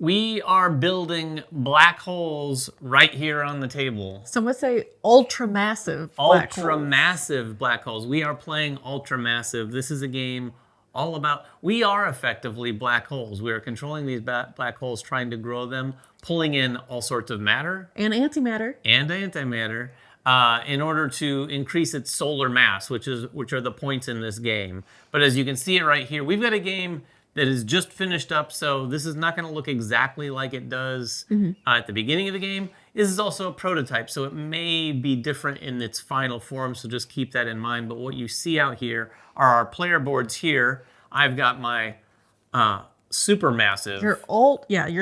We are building black holes right here on the table. Some would say ultramassive black holes. Ultramassive black holes. We are playing ultramassive. This is a game all about, we are effectively black holes. We are controlling these black holes, trying to grow them, pulling in all sorts of matter. And antimatter. And antimatter. In order to increase its solar mass, which are the points in this game. But as you can see it right here, we've got a game that is just finished up, so this is not going to look exactly like it does at the beginning of the game. This is also a prototype, so it may be different in its final form, so just keep that in mind. But what you see out here are our player boards here. I've got my supermassive. Your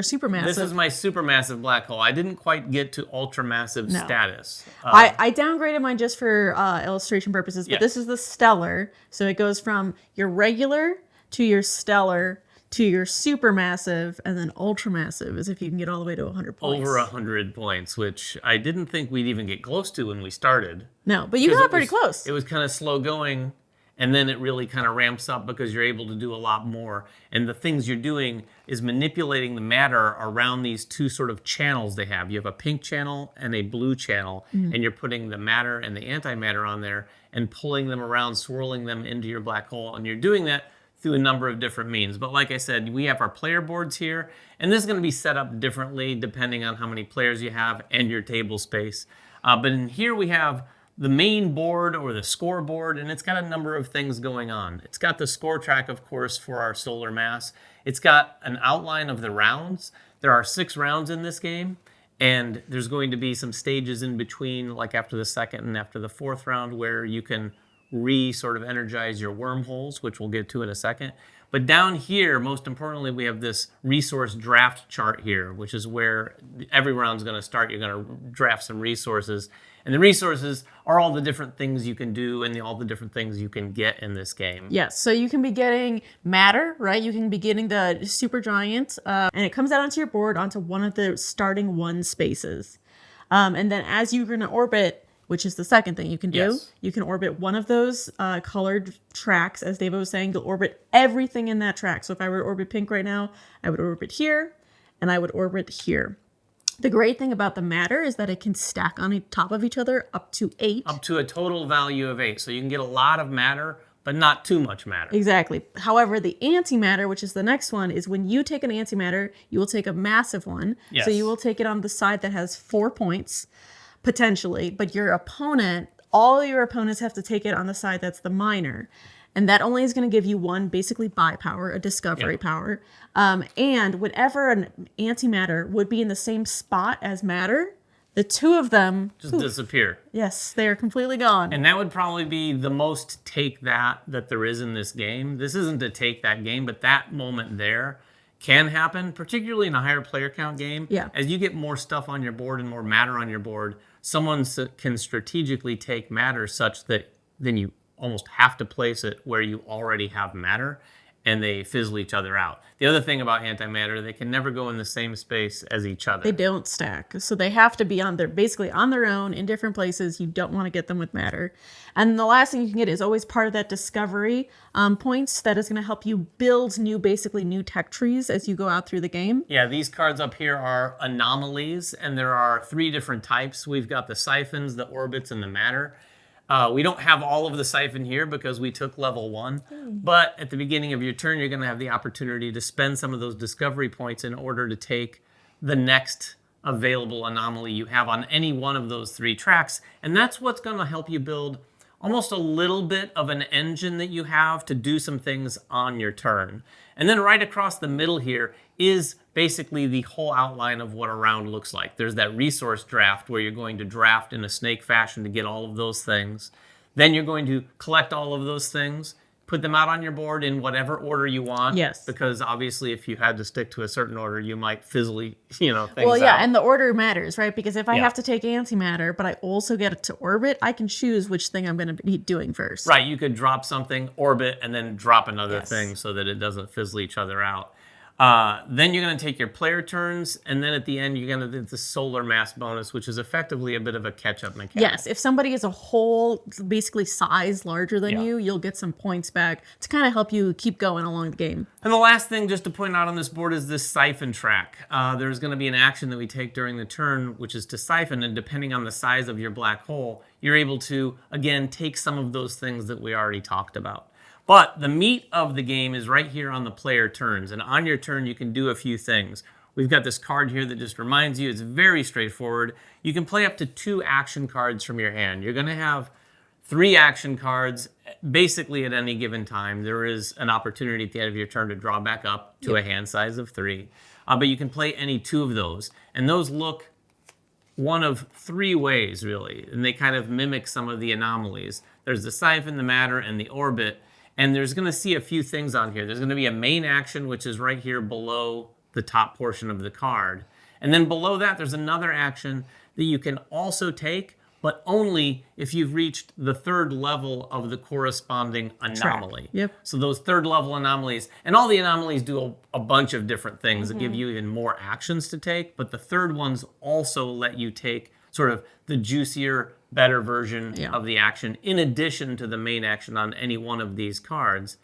supermassive. This is my supermassive black hole. I didn't quite get to ultramassive status. I downgraded mine just for illustration purposes, but this is the stellar, so it goes from your regular to your stellar, to your supermassive, and then ultramassive is if you can get all the way to 100 points. Over 100 points, which I didn't think we'd even get close to when we started. No, but you got pretty close. It was kind of slow going, and then it really kind of ramps up because you're able to do a lot more. And the things you're doing is manipulating the matter around these two sort of channels they have. You have a pink channel and a blue channel, and you're putting the matter and the antimatter on there and pulling them around, swirling them into your black hole. And you're doing that through a number of different means. But like I said, we have our player boards here, and this is going to be set up differently depending on how many players you have and your table space. But in here we have the main board or the scoreboard, and it's got a number of things going on. It's got the score track, of course, for our solar mass. It's got an outline of the rounds. There are 6 rounds in this game, and there's going to be some stages in between, like after the second and after the 4th round, where you can sort of energize your wormholes, which we'll get to in a second. But down here, most importantly, we have this resource draft chart here, which is where every round's going to start. You're going to draft some resources. And the resources are all the different things you can do and all the different things you can get in this game. Yes, so you can be getting matter, right? You can be getting the supergiant, and it comes out onto your board onto one of the starting 1 spaces. And then as you're going to orbit, which is the second thing you can do. You can orbit one of those colored tracks. As David was saying, you'll orbit everything in that track. So if I were to orbit pink right now, I would orbit here, and I would orbit here. The great thing about the matter is that it can stack on top of each other up to 8. Up to a total value of 8. So you can get a lot of matter, but not too much matter. Exactly. However, the antimatter, which is the next one, is when you take an antimatter, you will take a massive one. Yes. So you will take it on the side that has 4 points. Potentially, but all your opponents have to take it on the side that's the minor. And that only is going to give you 1 basically buy power, a discovery power. And whenever an antimatter would be in the same spot as matter, the 2 of them just disappear. Yes, they are completely gone. And that would probably be the most take that there is in this game. This isn't a take that game, but that moment there can happen, particularly in a higher player count game. Yeah. As you get more stuff on your board and more matter on your board, someone can strategically take matter such that then you almost have to place it where you already have matter, and they fizzle each other out. The other thing about antimatter, they can never go in the same space as each other. They don't stack. So they have to be basically on their own in different places. You don't want to get them with matter. And the last thing you can get is always part of that discovery points that is going to help you build new tech trees as you go out through the game. Yeah, these cards up here are anomalies, and there are 3 different types. We've got the siphons, the orbits, and the matter. We don't have all of the siphon here because we took level 1, but at the beginning of your turn, you're going to have the opportunity to spend some of those discovery points in order to take the next available anomaly you have on any one of those 3 tracks. And that's what's going to help you build almost a little bit of an engine that you have to do some things on your turn. And then right across the middle here is basically the whole outline of what a round looks like. There's that resource draft where you're going to draft in a snake fashion to get all of those things. Then you're going to collect all of those things, put them out on your board in whatever order you want. Yes. Because obviously if you had to stick to a certain order, you might fizzle, things Well, yeah, out. and the order matters, right? Because if I have to take antimatter, but I also get it to orbit, I can choose which thing I'm going to be doing first. Right, you could drop something, orbit, and then drop another thing so that it doesn't fizzle each other out. Then you're going to take your player turns, and then at the end, you're going to do the solar mass bonus, which is effectively a bit of a catch-up mechanic. Yes, if somebody is a whole, basically size larger than you, you'll get some points back to kind of help you keep going along the game. And the last thing just to point out on this board is this siphon track. There's going to be an action that we take during the turn, which is to siphon, and depending on the size of your black hole, you're able to, again, take some of those things that we already talked about. But the meat of the game is right here on the player turns. And on your turn, you can do a few things. We've got this card here that just reminds you, it's very straightforward. You can play up to 2 action cards from your hand. You're going to have 3 action cards basically at any given time. There is an opportunity at the end of your turn to draw back up to a hand size of 3. But you can play any 2 of those. And those look one of 3 ways, really. And they kind of mimic some of the anomalies. There's the siphon, the matter, and the orbit. And there's going to see a few things on here. There's going to be a main action, which is right here below the top portion of the card. And then below that, there's another action that you can also take, but only if you've reached the 3rd level of the corresponding anomaly. Yep. So those 3rd level anomalies, and all the anomalies do a bunch of different things that give you even more actions to take, but the 3rd ones also let you take sort of the juicier, better version of the action in addition to the main action on any one of these cards.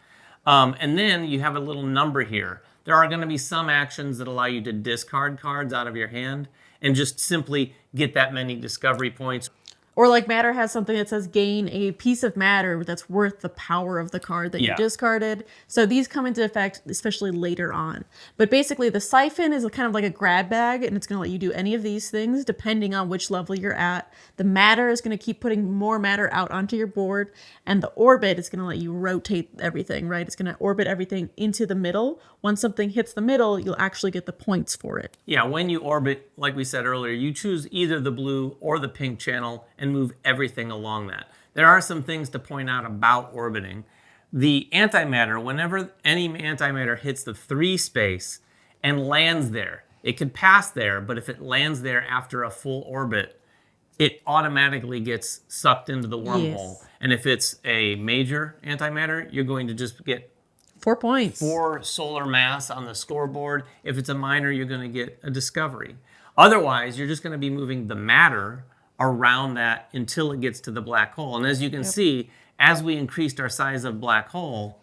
And then you have a little number here. There are going to be some actions that allow you to discard cards out of your hand and just simply get that many discovery points. Or like matter has something that says gain a piece of matter that's worth the power of the card that you discarded. So these come into effect especially later on. But basically the siphon is kind of like a grab bag, and it's going to let you do any of these things depending on which level you're at. The matter is going to keep putting more matter out onto your board, and the orbit is going to let you rotate everything, right? It's going to orbit everything into the middle. Once something hits the middle, you'll actually get the points for it. Yeah, when you orbit, like we said earlier, you choose either the blue or the pink channel and move everything along that. There are some things to point out about orbiting. The antimatter, whenever any antimatter hits the 3 space and lands there, it could pass there, but if it lands there after a full orbit, it automatically gets sucked into the wormhole. And if it's a major antimatter, you're going to just get 4 points. 4 solar mass on the scoreboard. If it's a minor, you're going to get a discovery. Otherwise, you're just going to be moving the matter around that until it gets to the black hole. And as you can see, as we increased our size of black hole,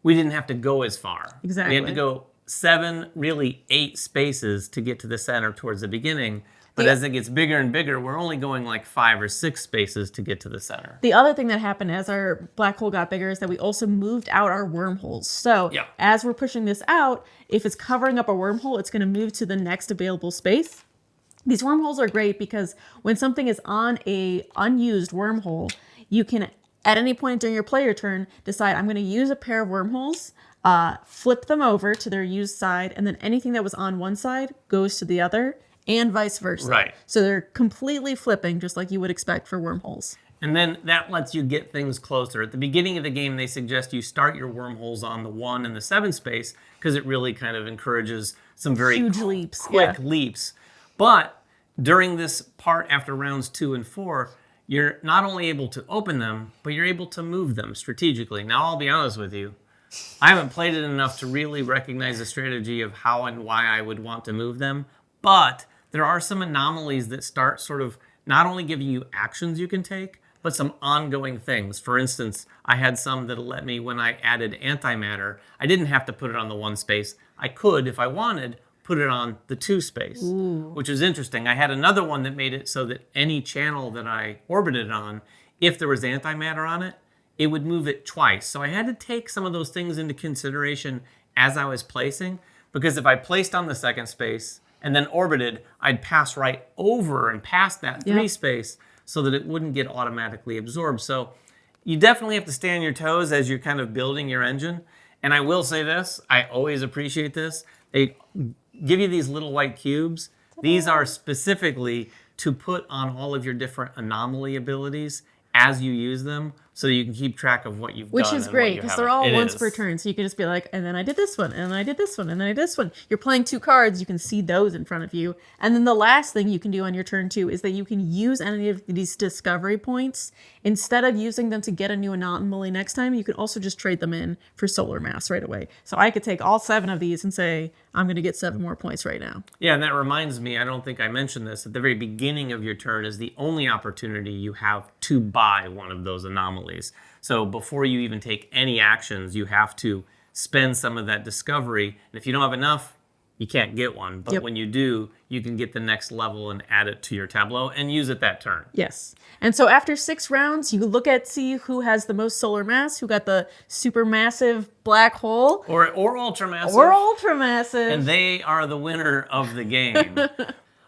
we didn't have to go as far. Exactly. We had to go 7, really 8 spaces to get to the center towards the beginning. But as it gets bigger and bigger, we're only going like 5 or 6 spaces to get to the center. The other thing that happened as our black hole got bigger is that we also moved out our wormholes. So as we're pushing this out, if it's covering up a wormhole, it's going to move to the next available space. These wormholes are great because when something is on a unused wormhole, you can, at any point during your player turn, decide, I'm going to use a pair of wormholes, flip them over to their used side, and then anything that was on one side goes to the other, and vice versa. Right. So they're completely flipping, just like you would expect for wormholes. And then that lets you get things closer. At the beginning of the game, they suggest you start your wormholes on the 1 and the 7 space because it really kind of encourages some very huge leaps, quick leaps. But during this part after rounds 2 and 4, you're not only able to open them, but you're able to move them strategically. Now, I'll be honest with you. I haven't played it enough to really recognize the strategy of how and why I would want to move them. But there are some anomalies that start sort of not only giving you actions you can take, but some ongoing things. For instance, I had some that let me, when I added antimatter, I didn't have to put it on the 1 space. I could, if I wanted, put it on the 2 space, which is interesting. I had another one that made it so that any channel that I orbited on, if there was antimatter on it, it would move it twice. So I had to take some of those things into consideration as I was placing, because if I placed on the 2nd space and then orbited, I'd pass right over and past that 3 space so that it wouldn't get automatically absorbed. So you definitely have to stay on your toes as you're kind of building your engine. And I will say this, I always appreciate this. They give you these little white cubes. These are specifically to put on all of your different anomaly abilities as you use them. so you can keep track of what you've Which done. is and what great you because they're haven't. all It once per is. turn. So you can just be like, and then I did this one, and then I did this one, and then I did this one. You're playing 2 cards, you can see those in front of you. And then the last thing you can do on your turn 2 is that you can use any of these discovery points. Instead of using them to get a new anomaly next time, you can also just trade them in for solar mass right away. So I could take all 7 of these and say, I'm going to get 7 more points right now. Yeah, and that reminds me, I don't think I mentioned this, at the very beginning of your turn is the only opportunity you have to buy one of those anomalies. So before you even take any actions, you have to spend some of that discovery. And if you don't have enough, you can't get one. But Yep. when you do, you can get the next level and add it to your tableau and use it that turn. Yes. And so after 6 rounds, you look at see who has the most solar mass, who got the supermassive black hole. Or ultramassive. Or ultramassive. And they are the winner of the game.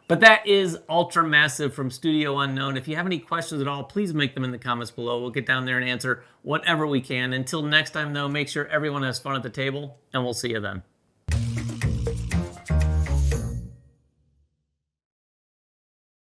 But that is Ultramassive from Studio Unknown. If you have any questions at all, please make them in the comments below. We'll get down there and answer whatever we can. Until next time, though, make sure everyone has fun at the table, and we'll see you then.